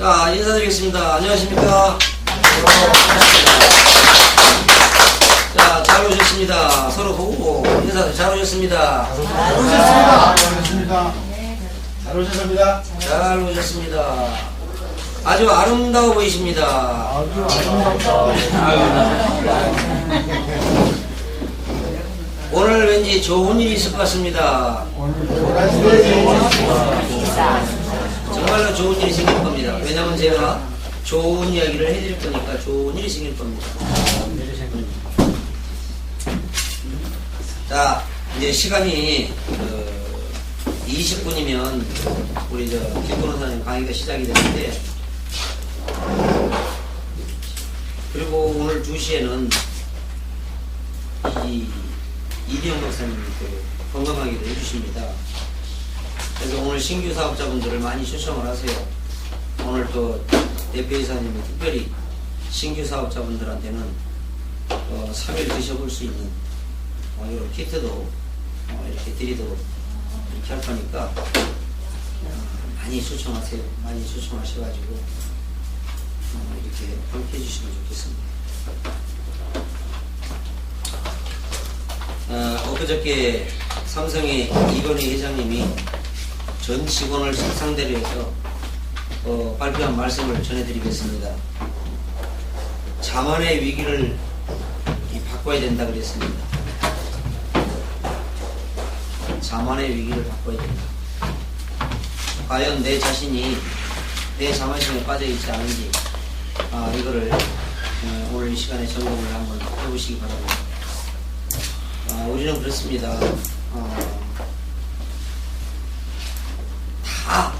자, 인사드리겠습니다. 안녕하십니까? 자, 잘 오셨습니다. 서로 보고 인사 잘 오셨습니다. 잘 오셨습니다. 잘 오셨습니다. 잘 오셨습니다. 잘 오셨습니다. 아주 아름다워 보이십니다. 아주 아름답다. 오늘 왠지 좋은 일이 있을 것 같습니다. 오늘 돌아주세요. 정말로 좋은 일이 생길 겁니다. 왜냐면 제가 좋은 이야기를 해드릴 거니까 좋은 일이 생길 겁니다. 자, 이제 시간이 20분이면 우리 김건호사님 강의가 시작이 되는데, 그리고 오늘 2시에는 이비영 박사님이 건강하기도 해주십니다. 그래서 오늘 신규 사업자분들을 많이 초청을 하세요. 오늘 또 대표이사님이 특별히 신규 사업자분들한테는 3일 드셔볼 수 있는 이런 키트도 이렇게 드리도록 이렇게 할 거니까 많이 초청하세요. 많이 초청하셔가지고 이렇게 함께 해주시면 좋겠습니다. 엊그저께 삼성의 이건희 회장님이 전 직원을 상대로 해서 발표한 말씀을 전해드리겠습니다. 자만의 위기를 바꿔야 된다 그랬습니다. 자만의 위기를 바꿔야 된다. 과연 내 자신이 내 자만심에 빠져있지 않은지 이거를 오늘 이 시간에 점검을 한번 해보시기 바랍니다. 우리는 그렇습니다. 다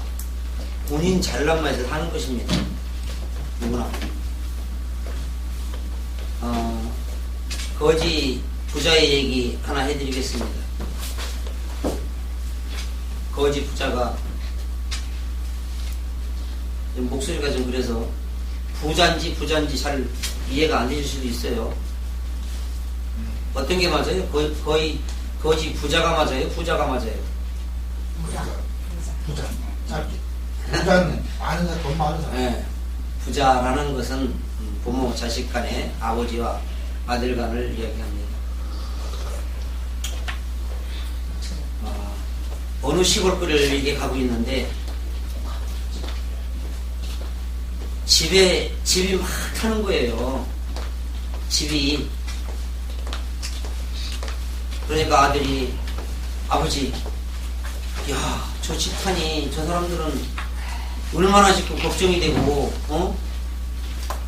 본인 잘난 맛에서 하는 것입니다. 누구나. 거지 부자의 얘기 하나 해드리겠습니다. 거지 부자가 목소리가 좀 그래서 부자인지 잘 이해가 안 되실 수도 있어요. 어떤 게 맞아요? 거의 거지 부자가 맞아요? 부자가 맞아요? 부자는 많은 사람, 돈 많은 사람. 네. 부자라는 것은 부모 자식 간의 아버지와 아들 간을 이야기합니다. 어느 시골거리를 이렇게 가고 있는데 집이 막 타는 거예요. 집이. 그러니까 아들이, 아버지, 야, 저 집 타니 저 사람들은 얼마나 지금 걱정이 되고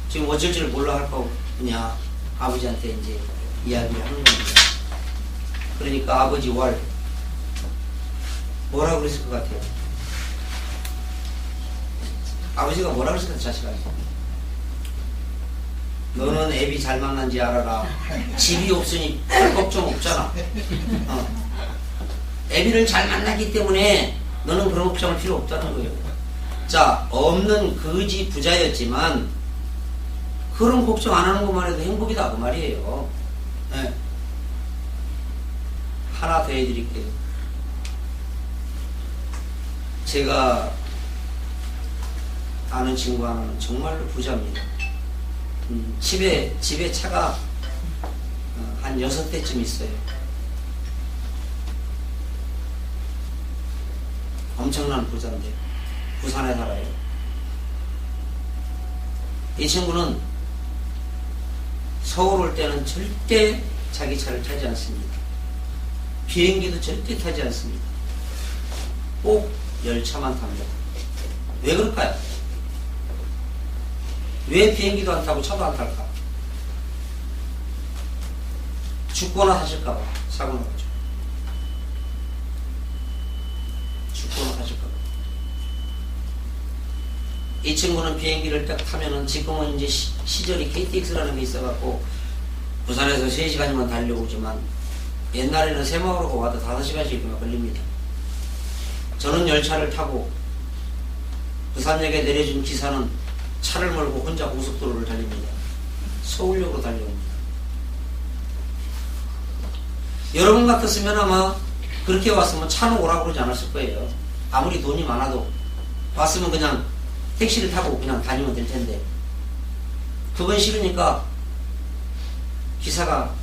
지금 어쩔 줄 몰라 할 거냐, 아버지한테 이제 이야기를 하는 겁니다. 그러니까 아버지 뭐라고 그랬을 것 같아요? 아버지가 뭐라고 그랬을까, 자식한테? 너는 애비 잘 만난지 알아라. 집이 없으니 별 걱정 없잖아. 애비를 잘 만나기 때문에 너는 그런 걱정할 필요 없다는 거예요. 자, 없는 거지 부자였지만 그런 걱정 안 하는 것만 해도 행복이다 그 말이에요. 네. 하나 더 해드릴게요. 제가 아는 친구 하나는 정말로 부자입니다. 집에 차가 한 6대쯤 있어요. 엄청난 부자인데 부산에 살아요. 이 친구는 서울 올 때는 절대 자기 차를 타지 않습니다. 비행기도 절대 타지 않습니다. 꼭 열차만 탑니다. 왜 그럴까요? 왜 비행기도 안 타고 차도 안 탈까? 죽거나 사실까봐 사고 나죠. 죽거나 사실까봐. 이 친구는 비행기를 딱 타면은 지금은 이제 시절이 KTX라는 게 있어갖고 부산에서 3시간이면 달려오지만 옛날에는 새마을호가 와도 5시간씩 걸립니다. 저는 열차를 타고 부산역에 내려준 기사는 차를 몰고 혼자 고속도로를 달립니다. 서울역으로 달려옵니다. 여러분 같았으면 아마 그렇게 왔으면 차는 오라고 그러지 않았을 거예요. 아무리 돈이 많아도 왔으면 그냥 택시를 타고 그냥 다니면 될 텐데 그건 싫으니까 기사가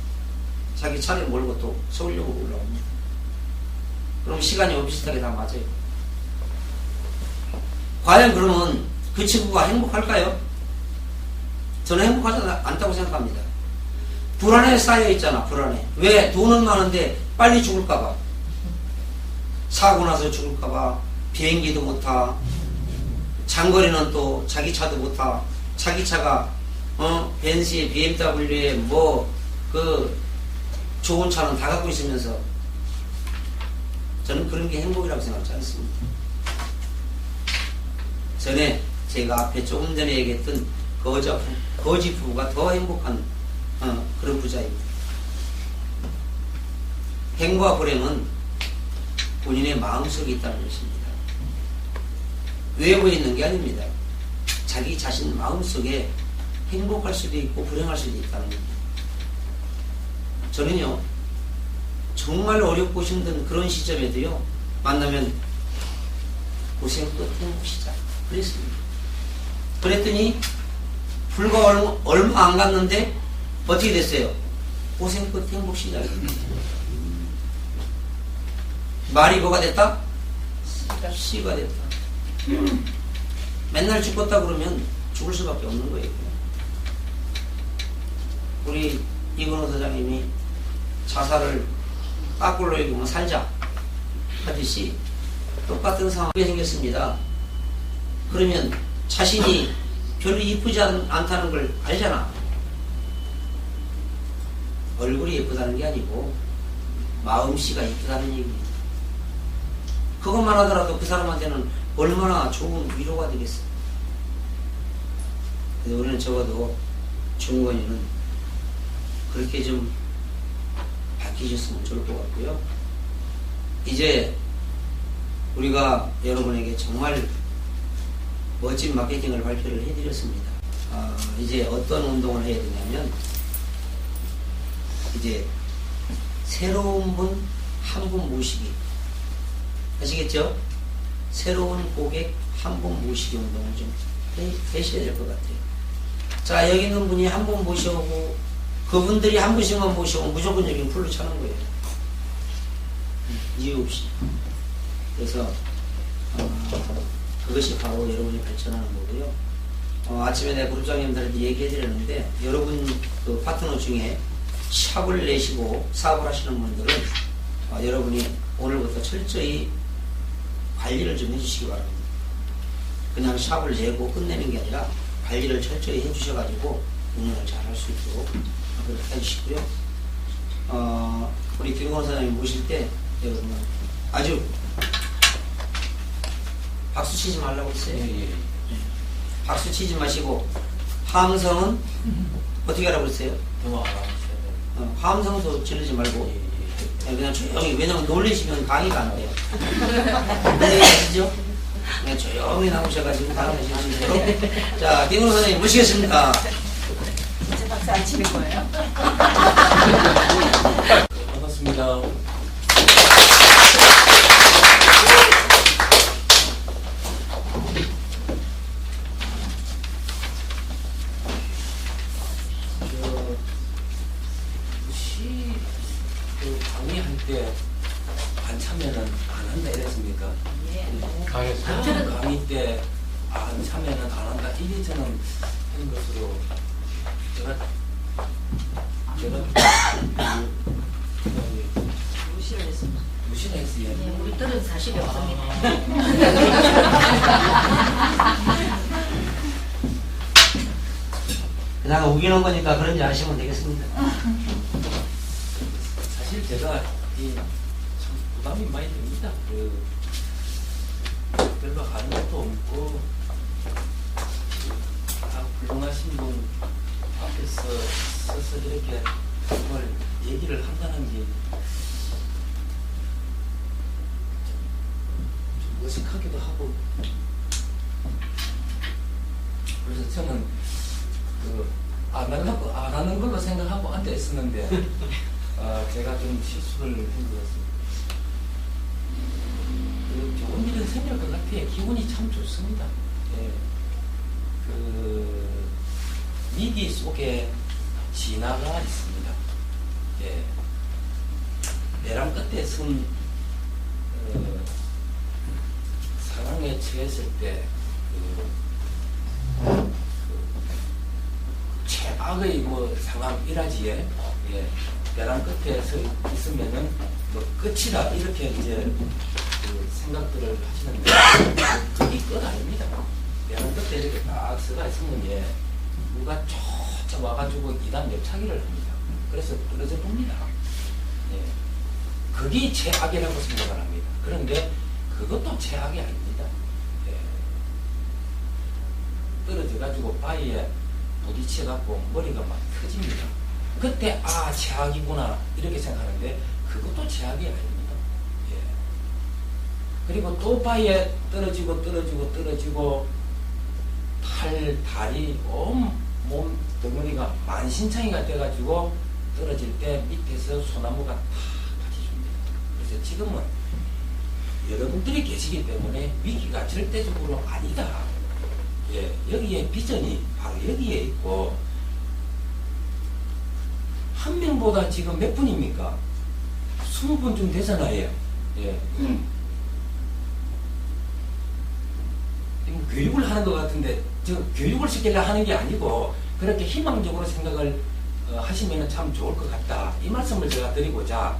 자기 차를 몰고 또 서울역으로 올라옵니다. 그럼 시간이 비슷하게 다 맞아요. 과연 그러면 그 친구가 행복할까요? 저는 행복하지 않다고 생각합니다. 불안에 쌓여 있잖아. 불안해. 왜? 돈은 많은데 빨리 죽을까봐, 사고 나서 죽을까봐 비행기도 못 타, 장거리는 또 자기 차도 못 타. 자기 차가 벤츠에 BMW에 뭐 그 좋은 차는 다 갖고 있으면서 저는 그런 게 행복이라고 생각하지 않습니다. 전에 제가 앞에 조금 전에 얘기했던 거지 부부가 더 행복한 그런 부자입니다. 행복과 불행은 본인의 마음속에 있다는 것입니다. 외부에 있는 게 아닙니다. 자기 자신 마음속에 행복할 수도 있고 불행할 수도 있다는 겁니다. 저는요, 정말 어렵고 힘든 그런 시점에도요, 만나면 고생 끝 행복시작 그랬습니다. 그랬더니 불과 얼마 안 갔는데 어떻게 됐어요? 고생 끝 행복시작입니다. 말이 뭐가 됐다? 씨가 됐다. 맨날 죽었다 그러면 죽을 수밖에 없는 거예요. 우리 이건호 사장님이 자살을 까꿀로 여기면 살자 하듯이 똑같은 상황이 생겼습니다. 그러면 자신이 별로 이쁘지 않다는 걸 알잖아. 얼굴이 예쁘다는 게 아니고 마음씨가 이쁘다는 얘기입니다. 그것만 하더라도 그 사람한테는 얼마나 좋은 위로가 되겠어요. 그래서 우리는 적어도 중건이는 그렇게 좀 바뀌셨으면 좋을 것 같고요. 이제 우리가 여러분에게 정말 멋진 마케팅을 발표를 해드렸습니다. 이제 어떤 운동을 해야 되냐면, 이제 새로운 분 한 분 모시기. 아시겠죠? 새로운 고객 한 분 모시기 운동을 좀 하셔야 될 것 같아요. 자, 여기 있는 분이 한 분 모셔오고 그분들이 한 분씩만 모셔오면 무조건 여기는 풀로 차는 거예요. 이유 없이. 그래서 그것이 바로 여러분이 발전하는 거고요. 아침에 내가 그룹장님들한테 얘기해드렸는데, 여러분 그 파트너 중에 샵을 내시고 사업을 하시는 분들은 여러분이 오늘부터 철저히 관리를 좀 해주시기 바랍니다. 그냥 샵을 내고 끝내는 게 아니라 관리를 철저히 해주셔가지고 운영을 잘 할 수 있도록 그렇게 해주시고요. 우리 김건호 사장님 모실 때 여러분 아주 박수 치지 말라고 했어요. 예. 박수 치지 마시고 함성은 어떻게 하라고 했어요? 함성도 지르지 말고 그냥 조용히, 왜냐면 놀리시면 강의가 안 돼요. 네, 아시죠? 그냥 조용히 나오셔가지고 강의하시면 돼요. 자, 김건호 선생님 모시겠습니다. 이제 박수 안 치는 거예요? 반갑습니다. 강의할 때 안 참여는 안 한다 이랬습니까? 강의 때 안 참여는 안 한다 이게 저는 하는 것으로 제가 무시를 했습니다. 무시를 했어요. 네, 우리 딸은 사실이 없습니다. 그냥 우기는 거니까 그런지 아시면 되겠습니다. 사실 제가 참 부담이 많이 됩니다. 별로 아는 것도 없고 다 훌륭하신 분 앞에서 서서 이렇게 정말 얘기를 한다는 게 좀 어색하기도 하고, 그래서 저는 안 하는 걸로 생각하고 앉아 있었는데 제가 좀 실수를 한 것 같습니다. 좋은 일은 생길 것 같아요. 기분이 참 좋습니다. 예, 그 위기 속에 진화가 있습니다. 예. 내랑 끝에 선 상황에 처했을 때 최악의 뭐 상황이라지에 예. 내랑 끝에 서 있으면은 뭐 끝이다 이렇게 이제 그 생각들을 하시는데 그게 끝 아닙니다. 내랑 끝에 이렇게 딱 서가 있으면 예. 누가 쫙 와가지고 2단 옆차기를 합니다. 그래서 떨어져 봅니다. 예. 그게 최악이라고 생각을 합니다. 그런데 그것도 최악이 아닙니다. 예. 떨어져가지고 바위에 부딪혀갖고 머리가 막 터집니다. 그때 아 최악이구나 이렇게 생각하는데 그것도 최악이 아닙니다. 예. 그리고 또 바위에 떨어지고 팔, 다리, 몸 덩어리가 만신창이가 돼가지고 떨어질 때 밑에서 소나무가 다 받쳐줍니다. 그래서 지금은 여러분들이 계시기 때문에 위기가 절대적으로 아니다. 예, 여기에 비전이 바로 여기에 있고 한 명보다 지금 몇 분입니까? 20분쯤 되잖아요. 예. 교육을 하는 것 같은데 저 교육을 시키려 하는 게 아니고 그렇게 희망적으로 생각을 하시면 참 좋을 것 같다. 이 말씀을 제가 드리고자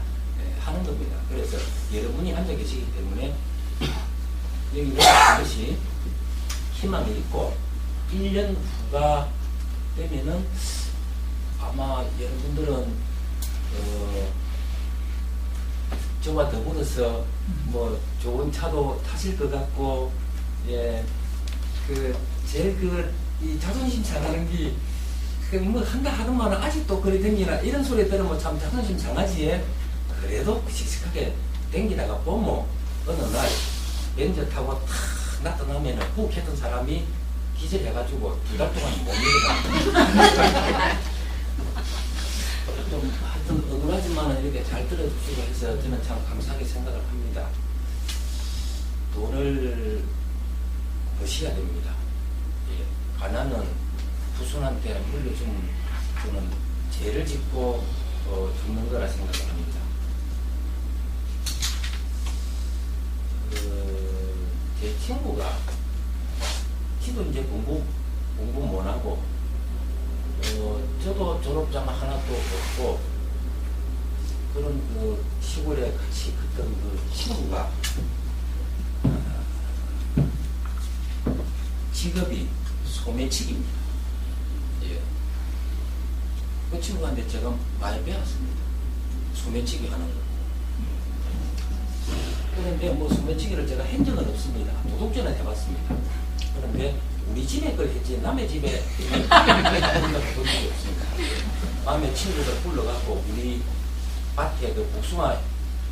하는 겁니다. 그래서 여러분이 앉아 계시기 때문에 여기 이것이 희망이 있고 1년 후가 되면은 아마 여러분들은 저와 더불어서 뭐 좋은 차도 타실 것 같고 예, 이 자존심 상하는 게, 뭐, 한다 하더만은 아직도 그래 댕기나, 이런 소리 들으면 참 자존심 상하지. 그래도 씩씩하게 댕기다가 보면, 어느 날, 렌저 타고 탁 나타나면은, 훅 했던 사람이 기절해가지고 2달 동안 못 일어나. 좀, 하여튼, 억울하지만은 이렇게 잘 들어주시고 해서 저는 참 감사하게 생각을 합니다. 돈을 버셔야 됩니다. 예. 가난은 후손한테 물려주는 저는 죄를 짓고 죽는 거라 생각을 합니다. 제 친구가 지도 이제 공부 못하고 저도 졸업장 하나도 없고 그런 그 시골에 같이 컸던 그 친구가 직업이 소매치기입니다. 예. 그 친구한테 제가 많이 배웠습니다. 소매치기 하는 거. 그런데 뭐 소매치기를 제가 한 적은 없습니다. 도둑질은 해봤습니다. 그런데 우리 집에 걸 했지 남의 집에 본 적이 없습니다. 밤에 친구들 불러갖고 우리 밭에 그 복숭아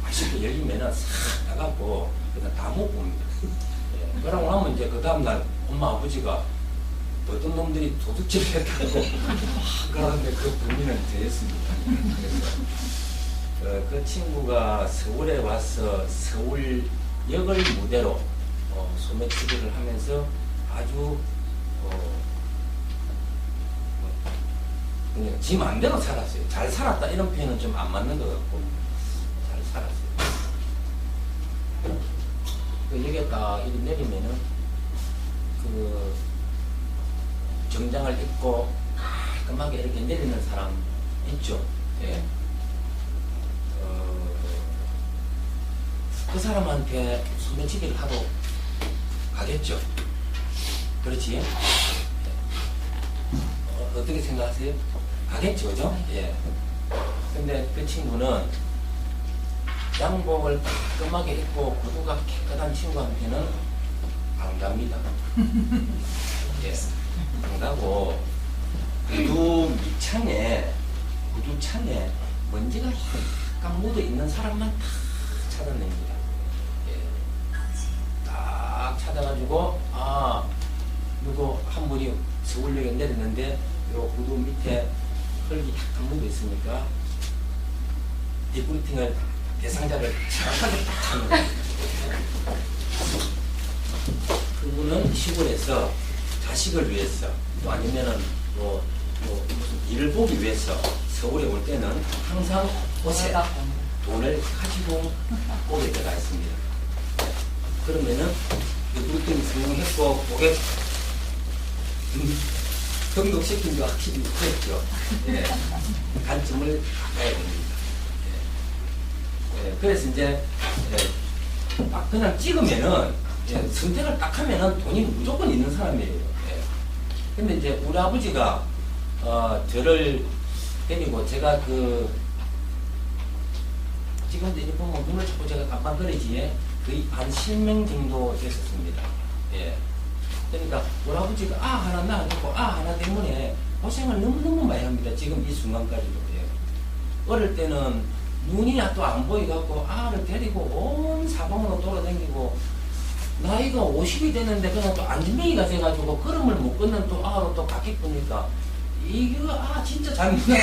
맛있게 열리면은 싹 나가고 그냥 다 먹고 옵니다. 예. 그러고 나면 이제 그 다음날 엄마 아버지가 어떤 놈들이 도둑질을 했다고 그러는데 그 범인은 저였습니다. 그래서 그 친구가 서울에 와서 서울역을 무대로 소매치기를 하면서 아주 그냥 지 맘대로 살았어요. 잘 살았다 이런 표현은 좀 안 맞는 것 같고 잘 살았어요. 여기에 딱 이리 내리면은 그 정장을 입고 깔끔하게 이렇게 내리는 사람 있죠. 예. 그 사람한테 소매치기를 하러 가겠죠. 그렇지? 예. 어떻게 생각하세요? 가겠죠, 그죠? 예. 근데 그 친구는 양복을 깔끔하게 입고 구두가 깨끗한 친구한테는 안 갑니다. 예. 안 가고 구두 창에 먼지가 약간 묻어 있는 사람만 다 찾아냅니다. 예. 딱 찾아가지고 누구 한 분이 서울역에 내렸는데 요 구두 밑에 흙이 약간 묻어 있으니까 디프리팅을 대상자를 정확하게 딱 하는 거예요. 그분은 시골에서 자식을 위해서 또 아니면은 무슨 일을 보기 위해서 서울에 올 때는 항상 옷에 돈을 가지고 오게 되어 있습니다. 그러면은 물건이 성공했고 고객 등록시킨 거 확실히 있겠죠. 예. 관점을 바꿔야 됩니다. 예. 예. 그래서 이제 딱 그냥 찍으면은 선택을 딱 하면은 돈이 무조건 있는 사람이에요. 예. 근데 이제 우리 아버지가 저를 데리고 제가 지금도 이제 보면 눈을 자꾸 제가 깜빡거리지 거의 한 10명 정도 됐었습니다. 예. 그러니까 우리 아버지가 하나 낳아주고 하나 때문에 고생을 너무너무 많이 합니다. 지금 이 순간까지도. 예. 어릴 때는 눈이 또 안 보이갖고 아를 데리고 온 사방으로 돌아다니고 나이가 50이 됐는데 그냥 또 안진뱅이가 돼가지고 걸음을 못 걷는 또 아로 또 각기 보니까 이거 진짜 잘못났다.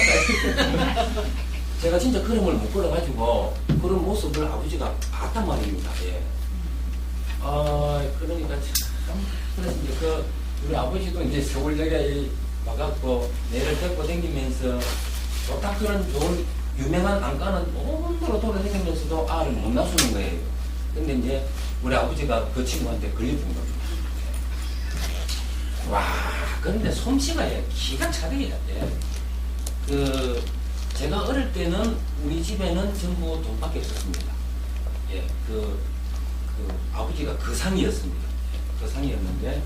제가 진짜 걸음을 못 걸어가지고 그런 모습을 아버지가 봤단 말입니다. 예. 그러니까 참 그래서 이제 우리 아버지도 이제 서울역에 와갖고 내를 데리고 다니면서 또 딱 그런 좋은 유명한 안가는 온도로 돌아다니면서도 아를 못 낳수는 거예요. 근데 이제 우리 아버지가 그 친구한테 걸려본 겁니다. 와, 그런데 솜씨가 기가 차려야 돼. 제가 어릴 때는 우리 집에는 전부 돈밖에 없었습니다. 예, 아버지가 거상이었습니다. 거상이었는데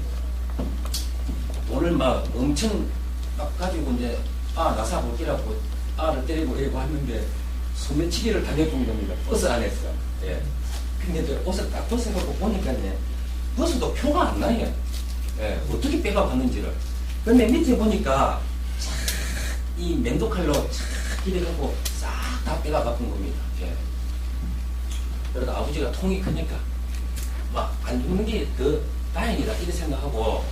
돈을 막 엄청 막 가지고 이제 나사 볼기라고 아를 때리고 이러고 했는데 소매치기를 당했던 겁니다. 버스 안에서. 예. 근데 이제 옷을 딱 벗어갖고 보니까 벗어도 표가 안 나요. 예. 어떻게 빼가 갔는지를. 근데 밑에 보니까 이 맨도칼로 이래갖고 싹 다 빼가 갔던 겁니다. 예. 그러다 아버지가 통이 크니까 막 안 죽는 게 더 다행이다 이렇게 생각하고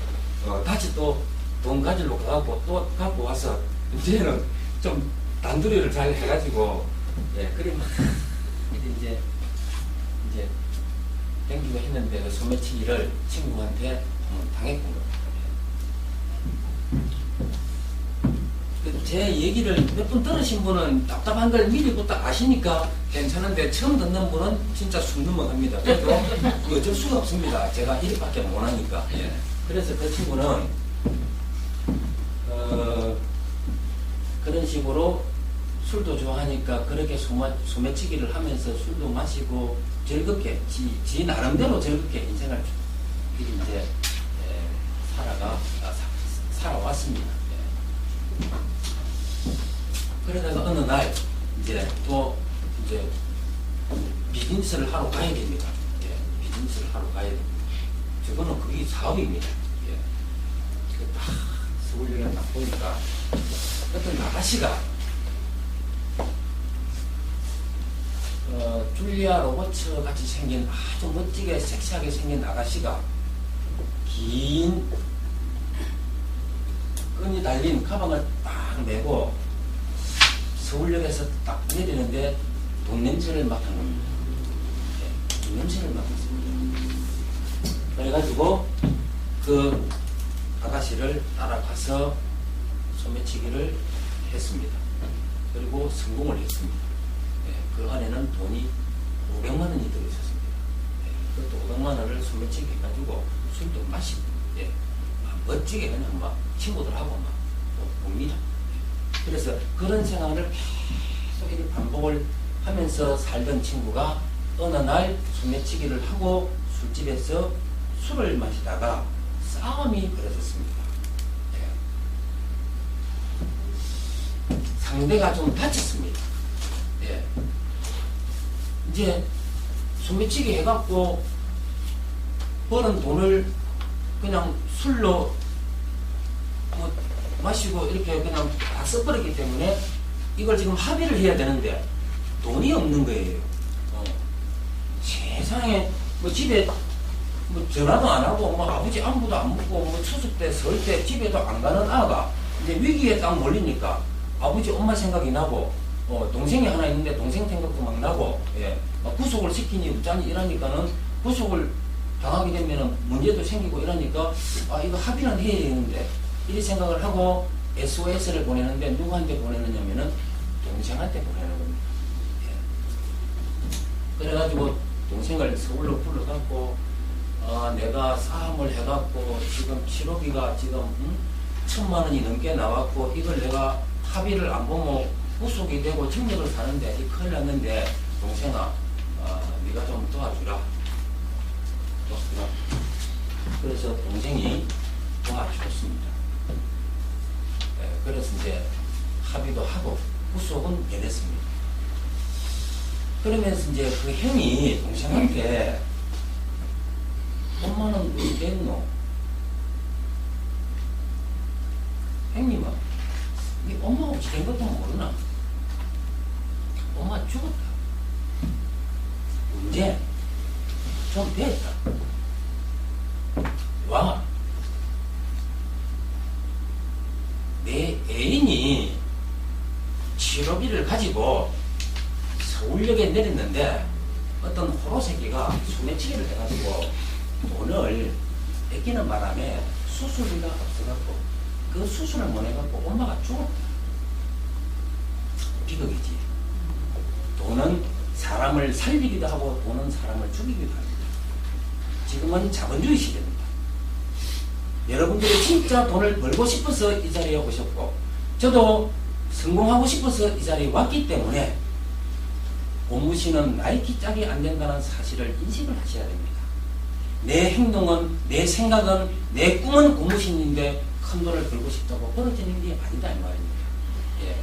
다시 또 돈 가지러 가갖고 또 갖고 와서 이제는 좀 단두리를 잘 해가지고 그래 막 이제 땡기고 했는데 그 소매치기를 친구한테 당했던 겁니다. 제 얘기를 몇 분 들으신 분은 답답한 걸 미리부터 아시니까 괜찮은데 처음 듣는 분은 진짜 숨 넘어갑니다. 그래도 어쩔 수가 없습니다. 제가 이렇게밖에 못하니까. 그래서 그 친구는 그런 식으로 술도 좋아하니까 그렇게 소매치기를 하면서 술도 마시고 즐겁게 지 나름대로 즐겁게 인생을 이제 살아왔습니다. 그러다가 어느 날 또 비즈니스를 하러 가야 됩니다. 비즈니스를 하러 가야 됩니다. 저거는 그게 사업입니다. 딱 서울역에 딱 보니까 어떤 아가씨가 줄리아 로버츠 같이 생긴 아주 멋지게 섹시하게 생긴 아가씨가 긴 끈이 달린 가방을 딱 메고 서울역에서 딱 내리는데 돈 냄새를 맡은 겁니다. 돈 냄새를 맡았습니다. 그래가지고 그 아가씨를 따라가서 소매치기를 했습니다. 그리고 성공을 했습니다. 그 안에는 돈이 500만 원이 들어있었습니다. 그것도 500만 원을 소매치기 해가지고 술도 마시고, 멋지게 그냥 막 친구들하고 막 봅니다. 그래서 그런 생활을 계속 이렇게 반복을 하면서 살던 친구가 어느 날 소매치기를 하고 술집에서 술을 마시다가 싸움이 벌어졌습니다. 상대가 좀 다쳤습니다. 이제 소매치기 해갖고 버는 돈을 그냥 술로 마시고 이렇게 그냥 다 써버렸기 때문에 이걸 지금 합의를 해야 되는데 돈이 없는 거예요. 세상에 집에 전화도 안 하고 아버지 안부도 안 묻고 추석 때 설 때 집에도 안 가는 아가 이제 위기에 딱 몰리니까 아버지 엄마 생각이 나고 동생이 하나 있는데 동생 생각도 막 나고 막 구속을 시키니 없자니 이러니까는 구속을 당하게 되면 문제도 생기고 이러니까 아 이거 합의는 해야 되는데 이 생각을 하고 SOS를 보내는데 누구한테 보내느냐면은 동생한테 보내는 겁니다. 예. 그래가지고 동생을 서울로 불러갖고 내가 사업을 해갖고 지금 7억이가 지금 1,000만 원이 넘게 나왔고 이걸 내가 합의를 안 보면 후속이 되고 증력을 사는데 이 큰일 났는데 동생아 네가 좀 도와주라. 그래서 동생이 도와줬습니다. 네, 그래서 이제 합의도 하고 후속은 변했습니다. 그러면서 이제 그 형이 동생한테 엄마는 어디 됐노? 형님아, 네 엄마가 어찌 된 것도 모르나? 엄마 죽었다. 이제 좀 됐다. 와, 내 애인이 7억이를 가지고 서울역에 내렸는데 어떤 호로 새끼가 소매치기를 해가지고 돈을 뺏기는 바람에 수술비가 없어갖고 그 수술을 못 해갖고 엄마가 죽었다. 비극이지. 돈은 사람을 살리기도 하고 돈은 사람을 죽이기도 합니다. 지금은 자본주의 시대입니다. 여러분들이 진짜 돈을 벌고 싶어서 이 자리에 오셨고 저도 성공하고 싶어서 이 자리에 왔기 때문에 고무신은 나이키 짝이 안 된다는 사실을 인식을 하셔야 됩니다. 내 행동은, 내 생각은, 내 꿈은 고무신인데 큰 돈을 벌고 싶다고 벌어지는 게 아니다 이 말입니다. 예.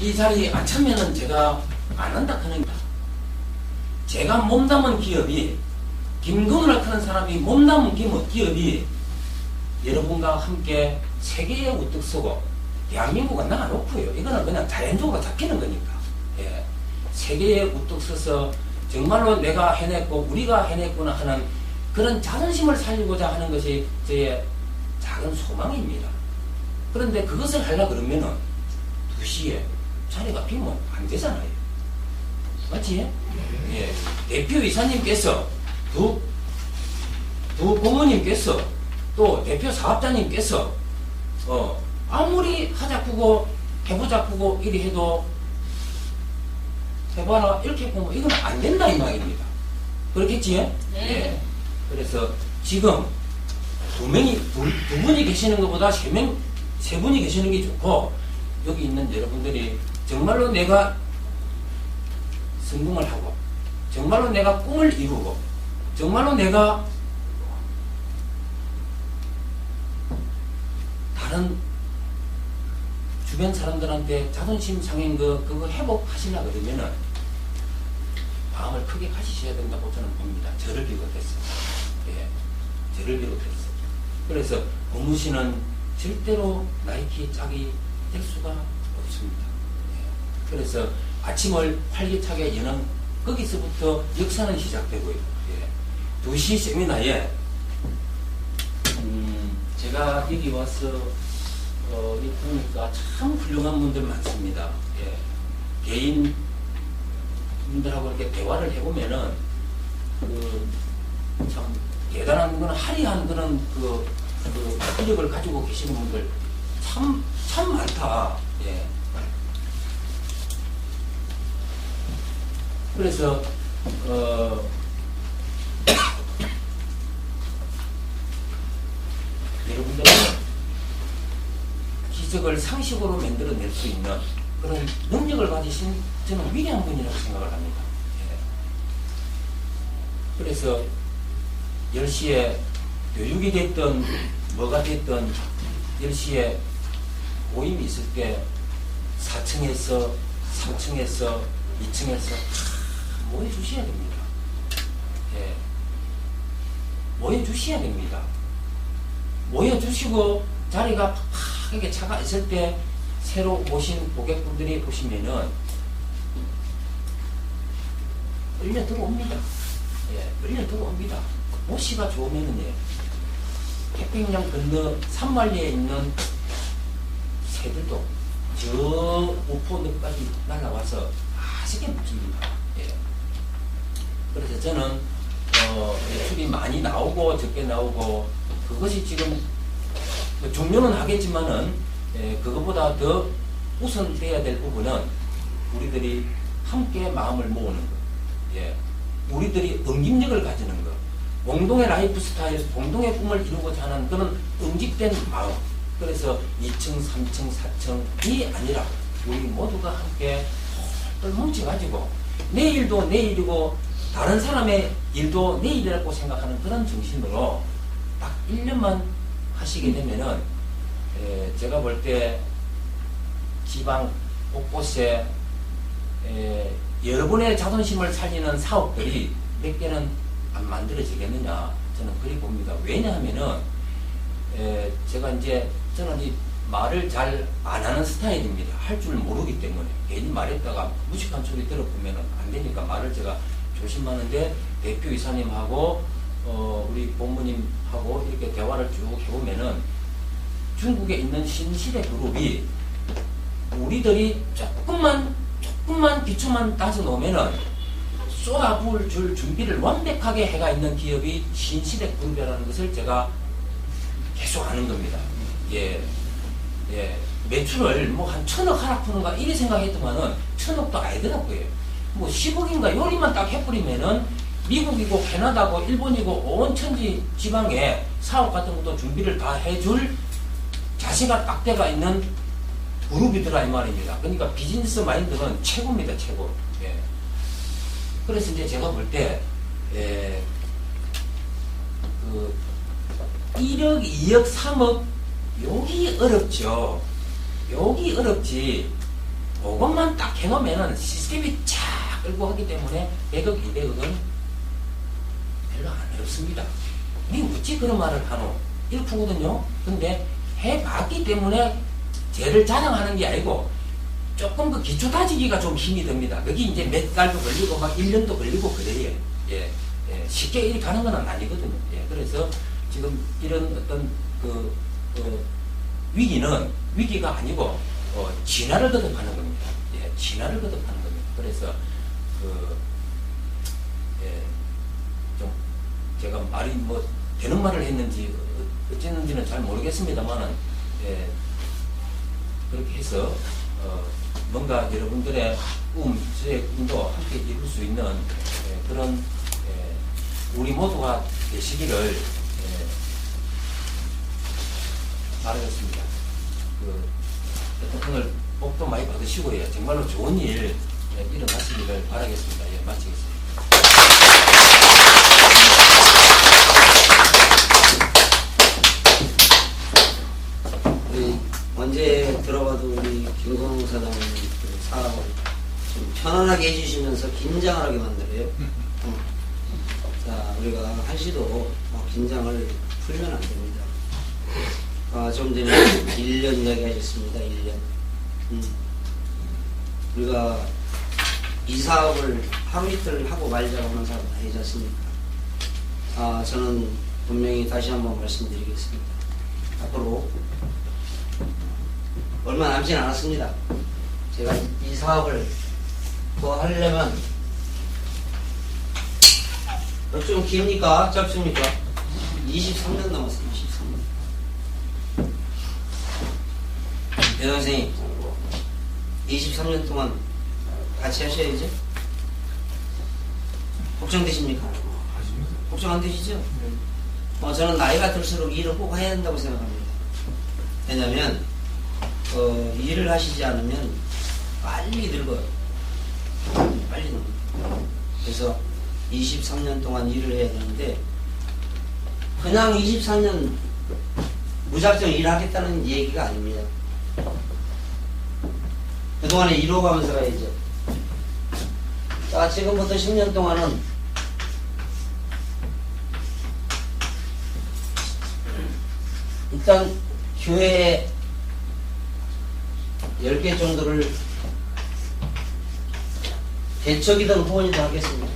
이 자리에 안 차면은 제가 안 한다 하는 다. 제가 몸담은 기업이 김건우를 하는 사람이 몸담은 기업이 여러분과 함께 세계에 우뚝 서고 대한민국은 나가놓고요. 이거는 그냥 자연적으로 잡히는 거니까. 예. 세계에 우뚝 서서 정말로 내가 해냈고 우리가 해냈구나 하는 그런 자존심을 살리고자 하는 것이 저의 작은 소망입니다. 그런데 그것을 하려고 그러면은 2시에 자리가 비면 안 되잖아요. 맞지? 예. 대표이사님께서 두 고모님께서 또 대표 사업자님께서 아무리 하자꾸고 해보자꾸고 이리 해도 해봐라 이렇게 보면 이건 안 된다 이 말입니다. 그렇겠지? 네. 예. 그래서 지금 두 분이 계시는 것보다 세 분이 계시는 게 좋고 여기 있는 여러분들이 정말로 내가 성공을 하고 정말로 내가 꿈을 이루고 정말로 내가 다른 주변 사람들한테 자존심 상한 그거 회복하시려고 그러면은 마음을 크게 가지셔야 된다고 저는 봅니다. 저를 비롯해서. 예. 저를 비롯해서. 그래서 고무신은 절대로 나이키 짝이 될 수가 없습니다. 예. 그래서 아침을 활기차게 여는 거기서부터 역사는 시작되고요. 예. 2시 세미나에 제가 여기 와서 이 보니까 참 훌륭한 분들 많습니다. 예. 개인 분들하고 이렇게 대화를 해보면은 참 대단한 그런 화려한 그런 그 인력을 가지고 계시는 분들 참 많다. 예. 그래서 여러분들은 기적을 상식으로 만들어낼 수 있는 그런 능력을 가지신 저는 위대한 분이라고 생각을 합니다. 예. 그래서 10시에 교육이 됐든 뭐가 됐든 10시에 모임이 있을 때 4층에서 3층에서 2층에서 모여주셔야 됩니다. 예. 모여주셔야 됩니다. 모여주시고 자리가 팍하게 차가 있을 때 새로 오신 고객분들이 보시면은 끌려 들어옵니다. 예, 끌려 들어옵니다. 모시가 좋으면은요, 태평양 건너 산만리에 있는 새들도 저 우포늪까지 날아와서 맛있게 먹습니다. 예. 그래서 저는 매출이 많이 나오고 적게 나오고 그것이 지금 뭐 중요는 하겠지만은 그것보다 더 우선돼야 될 부분은 우리들이 함께 마음을 모으는 것, 예, 우리들이 응집력을 가지는 것, 공동의 라이프 스타일, 공동의 꿈을 이루고자 하는 그런 응집된 마음. 그래서 2층, 3층, 4층이 아니라 우리 모두가 함께 똘똘 뭉쳐가지고 내일도 내일이고 다른 사람의 일도 내일이라고 생각하는 그런 정신으로 딱 1년만 하시게 되면은 제가 볼 때 지방 곳곳에 여러분의 자존심을 살리는 사업들이 몇 개는 안 만들어지겠느냐 저는 그리 봅니다. 왜냐하면은 제가 이제 저는 이 말을 잘 안 하는 스타일입니다. 할 줄 모르기 때문에 괜히 말했다가 무식한 소리 들어보면 안 되니까 말을 제가 조심하는데 대표 이사님하고 우리 본부님하고 이렇게 대화를 쭉 해보면은 중국에 있는 신시대 그룹이 우리들이 조금만 기초만 따져 놓으면은 쏟아부을 줄 준비를 완벽하게 해가 있는 기업이 신시대 그룹이라는 것을 제가 계속 아는 겁니다. 예. 매출을 뭐 한 1,000억 하락 푸는가 이래 생각했더만은 1,000억도 아니더라고요. 뭐 10억인가 요리만 딱 해버리면은 미국이고 캐나다고 일본이고 온 천지 지방에 사업 같은 것도 준비를 다 해줄 자세가 딱 돼가 있는 그룹이더라 이 말입니다. 그러니까 비즈니스 마인드는 최고입니다, 최고. 예. 그래서 이제 제가 볼 때, 그 1억, 2억, 3억 여기 어렵죠. 여기 어렵지. 그것만 딱 해놓으면은 시스템이 쫙 끌고 하기 때문에 100억, 200억은 별로 안 어렵습니다. 니 어찌 그런 말을 하노? 이렇거든요. 근데 해봤기 때문에 쟤를 자랑하는 게 아니고 조금 그 기초 다지기가 좀 힘이 듭니다. 거기 이제 몇 달도 걸리고 막 1년도 걸리고 그래요. 예, 쉽게 이렇게 가는 건 아니거든요. 예, 그래서 지금 이런 어떤 위기는 위기가 아니고 진화를 거듭하는 겁니다. 예, 진화를 거듭하는 겁니다. 그래서 좀 제가 말이 뭐 되는 말을 했는지 어쨌는지는 잘 모르겠습니다만은 그렇게 해서 뭔가 여러분들의 저의 꿈도 함께 이룰 수 있는 그런 우리 모두가 되시기를 바라겠습니다. 오늘 복도 많이 받으시고요. 정말로 좋은 일 일어나시기를 바라겠습니다. 예, 마치겠습니다. 언제 들어봐도 우리 김건웅 사장님 그 사람을 좀 편안하게 해주시면서 긴장을 하게 만들어요. 자, 우리가 한시도 긴장을 풀면 안 됩니다. 좀 전에 1년 이야기 하셨습니다. 1년. 우리가 이 사업을 하루 이틀 하고 말자고 하는 사람은 아니지 않습니까? 저는 분명히 다시 한번 말씀드리겠습니다. 앞으로 얼마 남진 않았습니다. 제가 이 사업을 더 하려면 좀 깁니까? 짧습니까? 23년 남았어요. 23년. 배 선생님 23년 동안 같이 하셔야죠. 걱정되십니까? 걱정 안 되시죠? 저는 나이가 들수록 일을 꼭 해야 한다고 생각합니다. 왜냐면 일을 하시지 않으면 빨리 늙어요. 빨리 늙어요. 그래서 23년 동안 일을 해야 되는데 그냥 23년 무작정 일하겠다는 얘기가 아닙니다. 그동안에 이뤄가면서 가야죠. 자, 지금부터 10년 동안은 일단 교회에 10개 정도를 개척이든 후원이든 하겠습니다.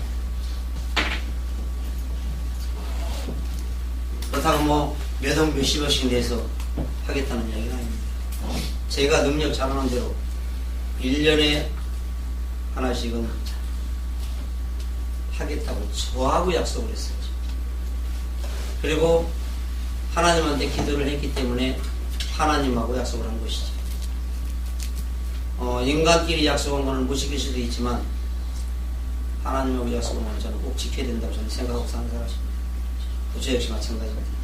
그렇다고 몇억 몇십억씩 내서 하겠다는 이야기는 아닙니다. 제가 능력 잘하는 대로 1년에 하나씩은 하겠다고 저하고 약속을 했어요. 그리고 하나님한테 기도를 했기 때문에 하나님하고 약속을 한 것이죠. 인간끼리 약속한 것은 무시킬 수도 있지만 하나님하고 약속한 것은 저는 꼭 지켜야 된다고 저는 생각하고 사는 사람입니다. 저 역시 마찬가지입니다.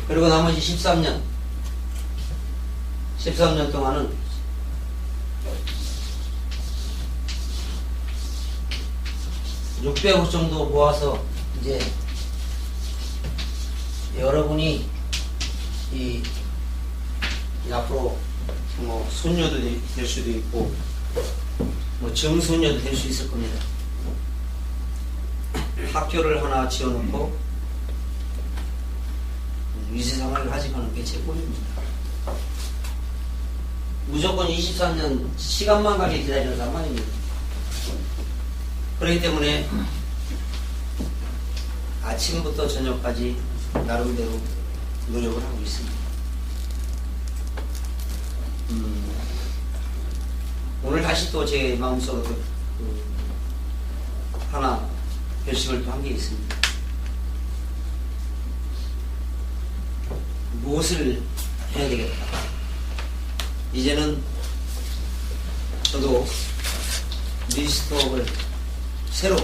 그리고 나머지 13년 동안은 $600억 정도 모아서 이제 여러분이 이 앞으로 뭐 손녀도 될 수도 있고 뭐 정손녀도 될 수 있을 겁니다. 학교를 하나 지어놓고 위세생활을 가져가는 게 제 꿈입니다. 무조건 23년 시간만 가게 기다리는 사람 아닙니다. 그렇기 때문에 아침부터 저녁까지 나름대로 노력을 하고 있습니다. 오늘 다시 또 제 마음속으로 하나 결심을 또 한 게 있습니다. 무엇을 해야 되겠다. 이제는 저도 리스트업을 새로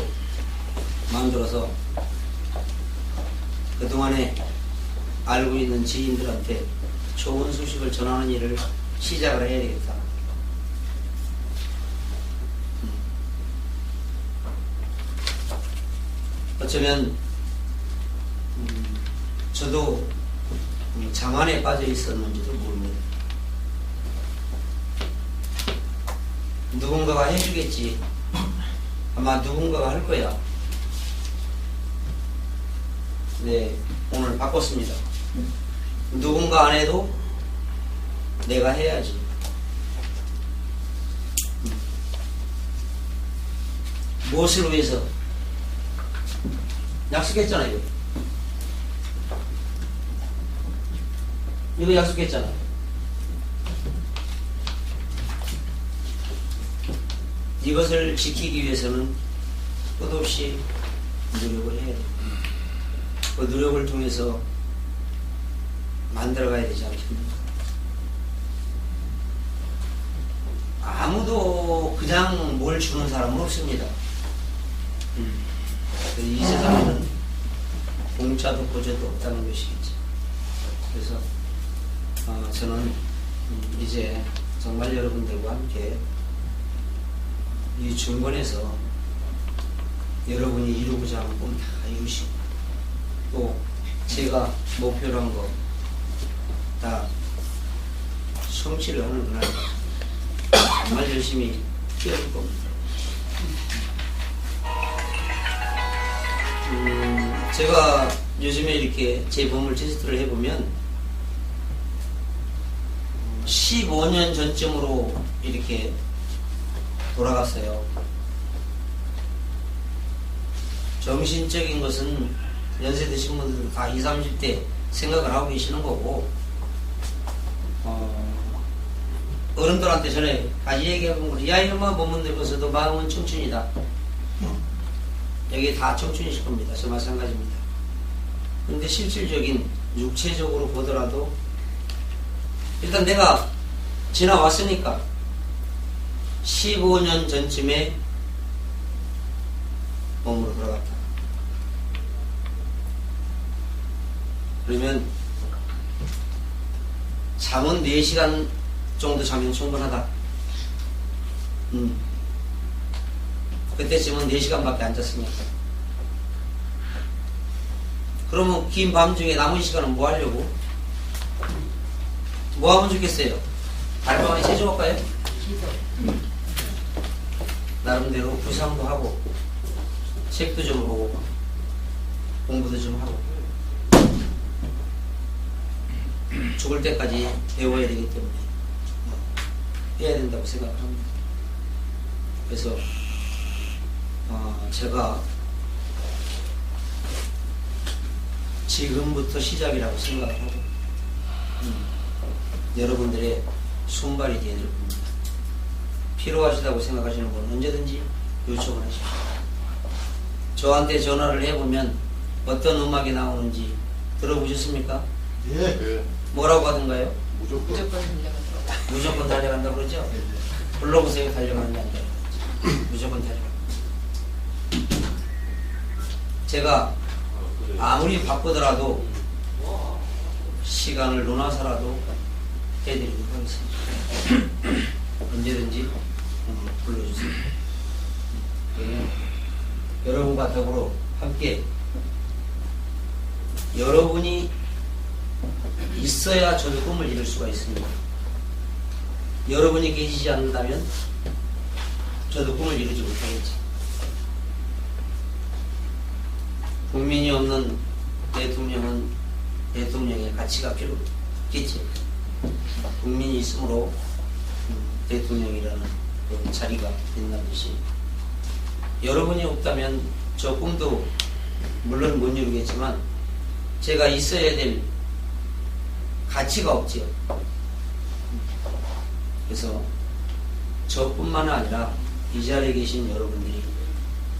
만들어서 그동안에 알고 있는 지인들한테 좋은 소식을 전하는 일을 시작을 해야 되겠다. 어쩌면 저도 자만에 빠져 있었는지도 모릅니다. 누군가가 해주겠지. 아마 누군가가 할 거야. 네, 오늘 바꿨습니다. 누군가 안 해도 내가 해야지. 무엇을 위해서? 약속했잖아요. 이거 약속했잖아. 이것을 지키기 위해서는 끝없이 노력을 해야 돼요. 그 노력을 통해서 만들어가야 되지 않겠습니까? 아무도 그냥 뭘 주는 사람은 없습니다. 이 세상에는 공짜도 보조도 없다는 것이겠죠. 그래서 저는 이제 정말 여러분들과 함께 이 중건에서 여러분이 이루고자 하는 꿈 다 이루시고 또 제가 목표로 한 거 다 성취를 하는 그날 정말 열심히 뛰어줄 겁니다. 제가 요즘에 이렇게 제 보물 테스트를 해보면 15년 전쯤으로 이렇게 돌아갔어요. 정신적인 것은 연세 드신 분들 다 20, 30대 생각을 하고 계시는 거고 어른들한테 전에 다시 얘기해본 거죠. 야 이놈아 몸은 늙어서도 마음은 청춘이다. 여기 다 청춘이실 겁니다. 저 마찬가지입니다. 근데 실질적인 육체적으로 보더라도 일단 내가 지나왔으니까 15년 전쯤에 몸으로 돌아갔다. 그러면 잠은 4시간 정도 자면 충분하다. 그때쯤은 4시간밖에 안 잤으니까. 그러면 긴 밤 중에 남은 시간은 뭐 하려고? 뭐 하면 좋겠어요? 달방에 체조할까요? 나름대로 구상도 하고 책도 좀 보고 공부도 좀 하고 죽을 때까지 배워야 되기 때문에 해야 된다고 생각합니다. 그래서 제가 지금부터 시작이라고 생각을 하고 여러분들의 손발이 되어야 될 겁니다. 필요하시다고 생각하시는 분 언제든지 요청을 하십시오. 저한테 전화를 해보면 어떤 음악이 나오는지 들어보셨습니까? 예. 뭐라고 하던가요? 무조건. 무조건 들려가도록. 무조건 달려간다고 그러죠? 불러보세요. 달려가는지 안 달려가는지. 무조건 달려간다. 제가 아무리 바쁘더라도 시간을 논아서라도 해드리도록 하겠습니다. 언제든지 불러주세요. 여러분과 더불어 함께 여러분이 있어야 저도 꿈을 이룰 수가 있습니다. 여러분이 계시지 않는다면 저도 꿈을 이루지 못하겠죠. 국민이 없는 대통령은 대통령의 가치가 필요 없겠죠. 국민이 있으므로 대통령이라는 그 자리가 있나듯이 여러분이 없다면 저 꿈도 물론 못 이루겠지만 제가 있어야 될 가치가 없지요. 그래서 저뿐만 아니라 이 자리에 계신 여러분들이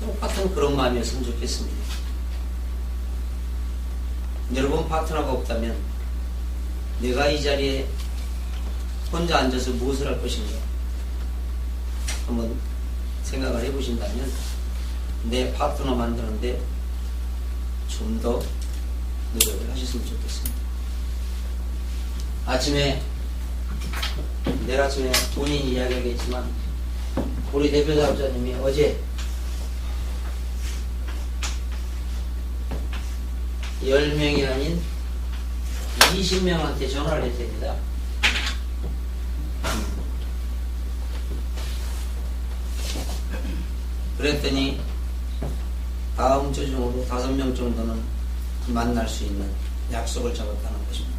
똑같은 그런 마음이었으면 좋겠습니다. 여러분 파트너가 없다면 내가 이 자리에 혼자 앉아서 무엇을 할 것인가 한번 생각을 해보신다면 내 파트너 만드는데 좀 더 노력을 하셨으면 좋겠습니다. 내일 아침에 본인이 이야기하겠지만 우리 대표자업자님이 어제 10명이 아닌 20명한테 전화를 했답니다. 그랬더니 다음 주 중으로 5명 정도는 만날 수 있는 약속을 잡았다는 것입니다.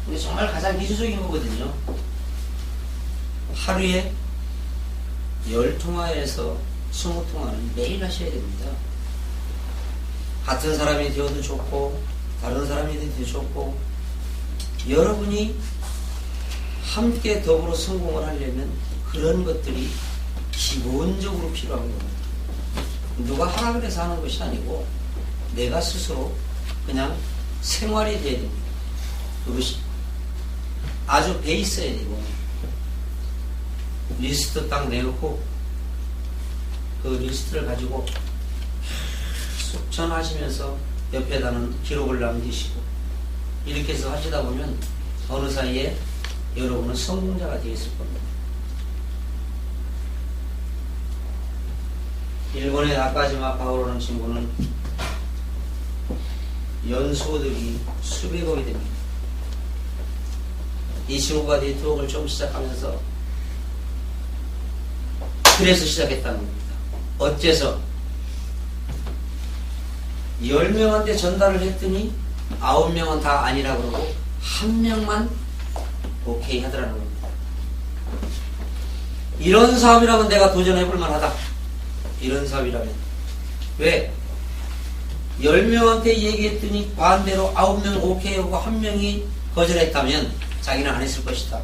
근데 정말 가장 기초적인 거거든요. 하루에 10통화에서 20통화는 매일 하셔야 됩니다. 같은 사람이 되어도 좋고 다른 사람이 되어도 좋고 여러분이 함께 더불어 성공을 하려면 그런 것들이 기본적으로 필요한 겁니다. 누가 하라 그래서 하는 것이 아니고 내가 스스로 그냥 생활이 돼야 됩니다. 그것이 아주 베이스여야 되고 리스트 딱 내놓고 그 리스트를 가지고 숙전하시면서 옆에다는 기록을 남기시고 이렇게 해서 하시다 보면 어느 사이에 여러분은 성공자가 되었을 겁니다. 일본의 나카지마 파오로라는 친구는 연소득이 수백억이 됩니다. 이 친구가 네트워크를 좀 시작하면서 그래서 시작했다는 겁니다. 어째서 10명한테 전달을 했더니 9명은 다 아니라 그러고 1명만 오케이 하더라는 겁니다. 이런 사업이라면 내가 도전해볼 만하다. 이런 사업이라면. 왜? 10명한테 얘기했더니 반대로 9명 오케이 하고 1명이 거절했다면 자기는 안 했을 것이다.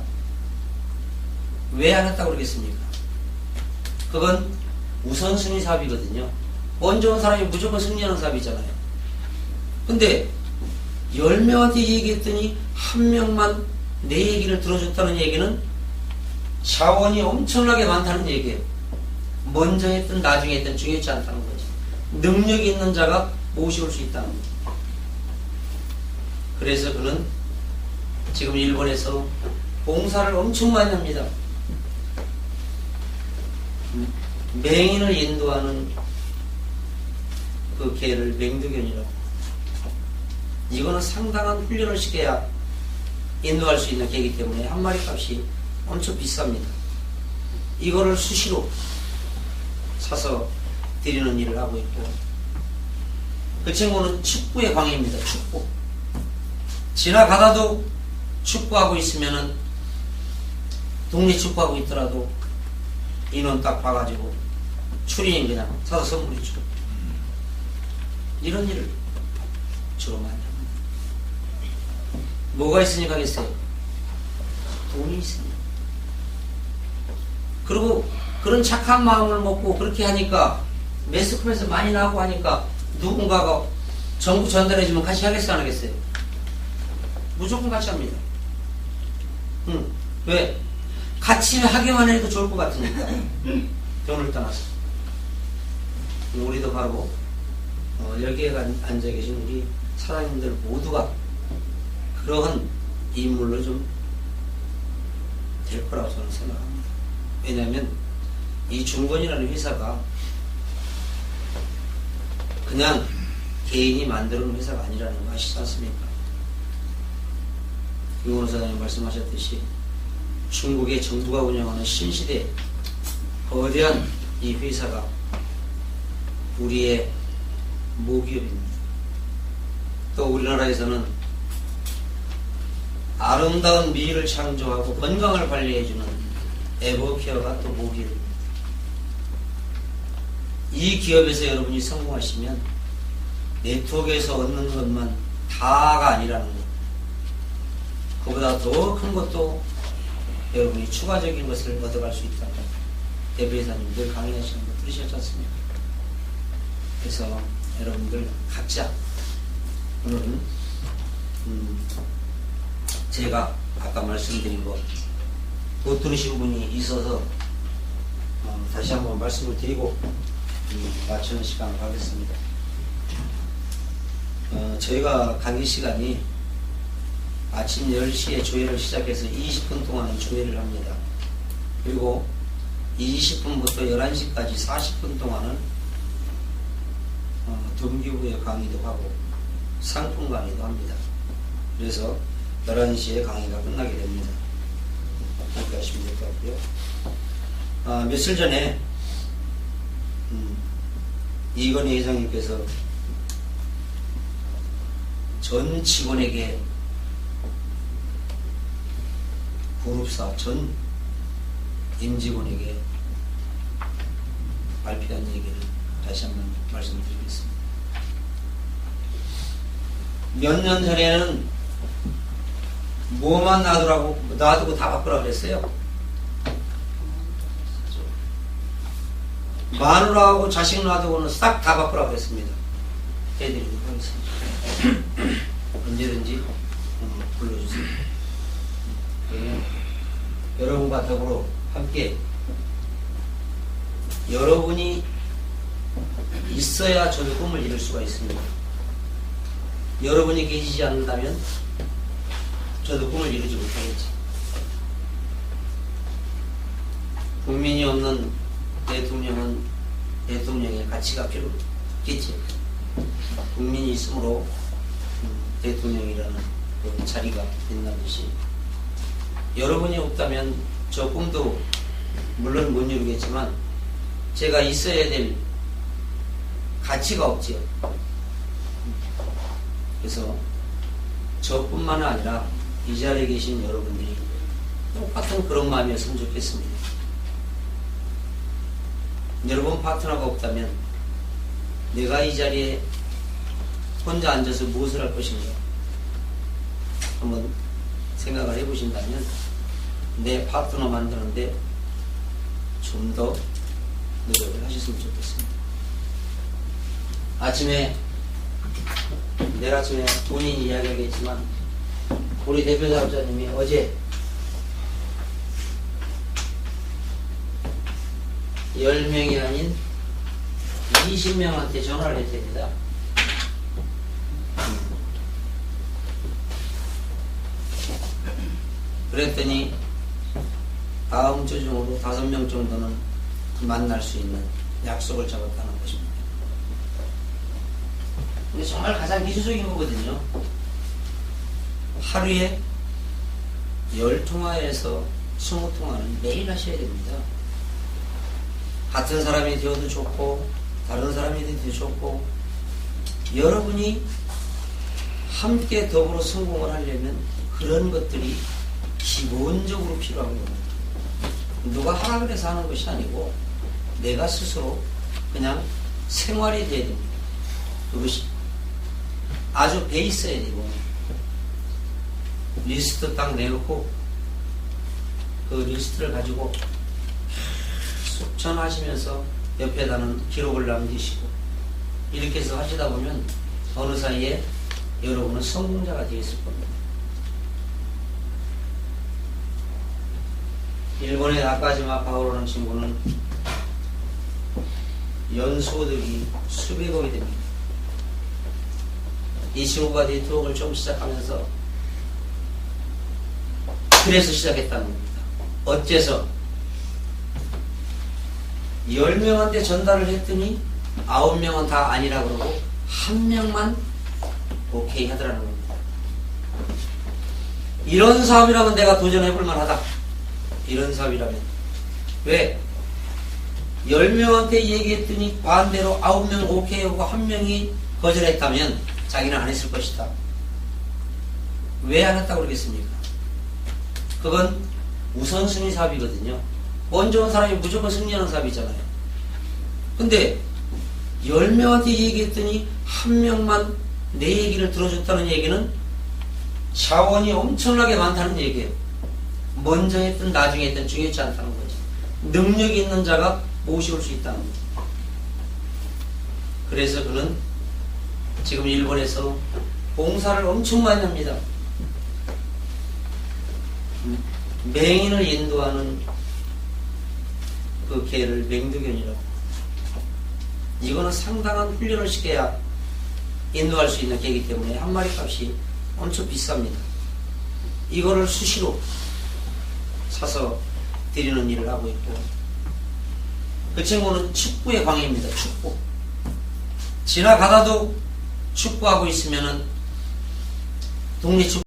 왜 안 했다고 그러겠습니까? 그건 우선순위 사업이거든요. 먼저 온 사람이 무조건 승리하는 사업이잖아요. 근데 10명한테 얘기했더니 1명만 내 얘기를 들어줬다는 얘기는 자원이 엄청나게 많다는 얘기예요. 먼저 했든 나중에 했든 중요하지 않다는 거죠. 능력이 있는 자가 모셔올 수 있다는 거죠. 그래서 그는 지금 일본에서 봉사를 엄청 많이 합니다. 맹인을 인도하는 그 개를 맹두견이라고. 이거는 상당한 훈련을 시켜야 인도할 수 있는 개이기 때문에 한 마리 값이 엄청 비쌉니다. 이거를 수시로 사서 드리는 일을 하고 있고, 그 친구는 축구의 광입니다. 축구. 지나가다도 축구하고 있으면은 동네 축구하고 있더라도 인원 딱 봐가지고 추리닝 그냥 사서 선물해 주고 이런 일을 주로 많이 합니다. 뭐가 있으니까 하겠어요? 돈이 있으니까. 그리고 그런 착한 마음을 먹고 그렇게 하니까 매스컴에서 많이 나오고 하니까 누군가가 정부 전달해주면 같이 하겠어요, 안 하겠어요? 무조건 같이 합니다. 왜? 같이 하기만 해도 좋을 것 같으니까. 돈을 떠나서. 우리도 바로 여기에 앉아 계신 우리 사장님들 모두가 그러한 인물로 좀 될 거라고 저는 생각합니다. 왜냐하면 이 중건이라는 회사가 그냥 개인이 만들어 놓은 회사가 아니라는 거 아시지 않습니까? 유원 사장님 말씀하셨듯이 중국의 정부가 운영하는 신시대 거대한 이 회사가 우리의 모기업입니다. 또 우리나라에서는 아름다운 미를 창조하고 건강을 관리해주는 에버케어가 또 모기업입니다. 이 기업에서 여러분이 성공하시면 네트워크에서 얻는 것만 다가 아니라는 것. 그보다 더 큰 것도 여러분이 추가적인 것을 얻어갈 수 있다는 것. 대표이사님 늘 강의하시는 거 들으셨지 않습니까? 그래서 여러분들 각자 오늘은 제가 아까 말씀드린 거 못 들으신 분이 있어서 다시 한번 말씀을 드리고 마치는 시간을 가겠습니다. 저희가 강의 시간이 아침 10시에 조회를 시작해서 20분 동안은 조회를 합니다. 그리고 20분부터 11시까지 40분 동안은 동기부여 강의도 하고 상품 강의도 합니다. 그래서 11시에 강의가 끝나게 됩니다. 그렇게 하시면 될 것 같고요. 며칠 전에 이건희 회장님께서 전 직원에게 그룹사 전 임직원에게 발표한 얘기를 다시 한번 말씀드리겠습니다. 몇 년 전에는 뭐만 놔두고 다 바꾸라고 그랬어요. 마누라하고 자식 놔두고는 싹 다 바꾸라고 그랬습니다. 해드리도록 하겠습니다. 언제든지 불러주세요. 여러분과 더불어 함께 여러분이 있어야 저도 꿈을 이룰 수가 있습니다. 여러분이 계시지 않는다면 저도 꿈을 이루지 못하겠지. 국민이 없는 대통령은 대통령의 가치가 필요 없겠지. 국민이 있으므로 대통령이라는 그 자리가 된다듯이 여러분이 없다면 저 꿈도 물론 못 이루겠지만 제가 있어야 될 가치가 없지요. 그래서 저뿐만 아니라 이 자리에 계신 여러분들이 똑같은 그런 마음이었으면 좋겠습니다. 여러분 파트너가 없다면 내가 이 자리에 혼자 앉아서 무엇을 할 것인가 한번 생각을 해보신다면 내 파트너 만드는데 좀 더 노력을 하셨으면 좋겠습니다. 내일 아침에 본인이 이야기하겠지만 우리 대표자업자님이 어제 10명이 아닌 20명한테 전화를 했답니다. 그랬더니 다음 주 중으로 5명 정도는 만날 수 있는 약속을 잡았다는 것입니다. 근데 정말 가장 기초적인 거거든요. 하루에 10통화에서 20통화는 매일 하셔야 됩니다. 같은 사람이 되어도 좋고 다른 사람이 되어도 좋고 여러분이 함께 더불어 성공을 하려면 그런 것들이 기본적으로 필요한 겁니다. 누가 하라 그래서 하는 것이 아니고 내가 스스로 그냥 생활이 돼야 됩니다. 그것이 아주 베이스여야 되고 리스트 딱 내놓고 그 리스트를 가지고 숙천하시면서 옆에다는 기록을 남기시고 이렇게 해서 하시다 보면 어느 사이에 여러분은 성공자가 되었을 겁니다. 일본의 나카지마 파오로라는 친구는 연소득이 수백억이 됩니다. 이 친구가 네트워크를 좀 시작하면서 그래서 시작했다는 겁니다. 어째서 10명한테 전달을 했더니 9명은 다 아니라 그러고 1명만 오케이 하더라는 겁니다. 이런 사업이라면 내가 도전해볼 만하다. 이런 사업이라면. 왜? 10명한테 얘기했더니 반대로 9명 오케이 하고 1명이 거절했다면 자기는 안 했을 것이다. 왜 안 했다고 그러겠습니까? 그건 우선순위 사업이거든요. 먼저 온 사람이 무조건 승리하는 사업이잖아요. 근데 10명한테 얘기했더니 1명만 내 얘기를 들어줬다는 얘기는 자원이 엄청나게 많다는 얘기예요. 먼저 했든 나중에 했든 중요치 않다는 거죠. 능력이 있는 자가 모셔올 수 있다는 거죠. 그래서 그는 지금 일본에서 봉사를 엄청 많이 합니다. 맹인을 인도하는 그 개를 맹두견이라고. 이거는 상당한 훈련을 시켜야 인도할 수 있는 개이기 때문에 한 마리 값이 엄청 비쌉니다. 이거를 수시로 사서 드리는 일을 하고 있고, 그 친구는 축구의 광입니다. 축구. 지나가다도 축구하고 있으면은 동네 축구